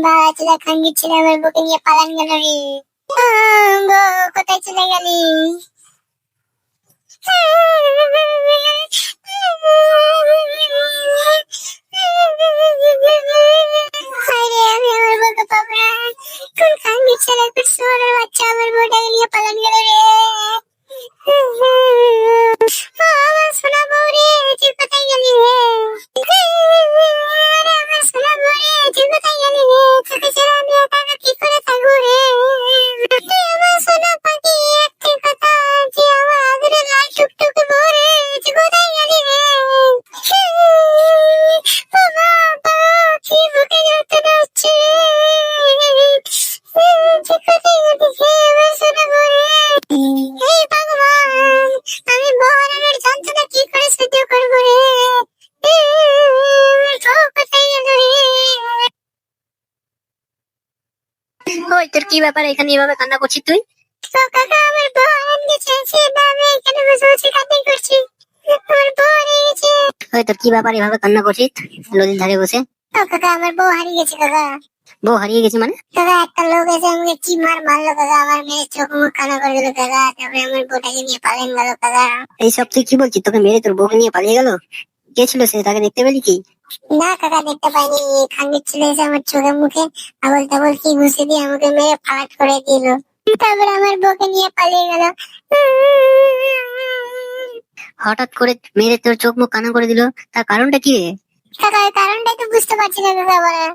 বাচ্চারা খাঙ্গি ছিল আমার বুকে নিয়ে পালান গেল রে। গো কোথায় চলে গেলি? হায়রে আমি আমার বউকে পাবো না। কোন খাঙ্গি ছেলে কোন সোনার বাচ্চা আমার বউটাকে নিয়ে পালান গেল রে। আমার সোনা বউ রে, তুই কোথায় গেলি রে? আমার সোনা বউ রে, তুই কোথায় গেলি রে? তোকে ছাড়া আমি একা একা কি করে থাকবো রে? আমার সোনা পাখি, একটি কথা, যে আমার আদরের লাল টুকটুকে বউ রে, তুই কোথায় গেলি রে? বাবা, কি বুকে যন্ত্রণা হচ্ছে। তুই কোথায় গেলি রে, আমার সোনা বউ রে? এই ভগবান, আমি বউ হারানোর যন্ত্রণা কি করে সহ্য করবো রে? বউ কোথায় গেল রে? ওই তোর কি ব্যাপার, এখানে এভাবে কান্না করছিস তুই? তো কাকা আমার বউ হারান গেছে, আমি এখানে বসে বসে কান্না করছি। আমার বউ হারিয়ে গেছে। ওই তোর কি ব্যাপার, এভাবে কান্না করছিস নদীর ধারে বসে? তো কাকা আমার বউ হারিয়ে গেছে কাকা। বউ হারিয়ে গেছে মানে? কাকা একটা লোক এসে আমাকে কি মারলো কাকা, আমার মেয়ের চোখ মুখ কানা করে দিল কাকা, তারপরে আমার বউটাকে নিয়ে পালিয়ে গেল কাকা। এইসব তুই কি বলছিস? তোকে মেরে তোর বউকে নিয়ে পালিয়ে গেল? কে ছিল সে, তাকে দেখতে পেলি কি? না কাকা দেখতে পাইনি, খাঙ্গির ছেলে এসে আমার চোখে মুখে আবল তাবল কি ঘুষে দিয়ে আমাকে মেরে ফালাট করে দিল, তারপরে আমার বউকে নিয়ে পালিয়ে গেল। হঠাৎ করে মেরে তোর চোখ মুখ কানা করে দিল, তার কারণটা কি রে? কাকা ওই কারণটাই তো বুঝতে পারছি না কাকা বলে।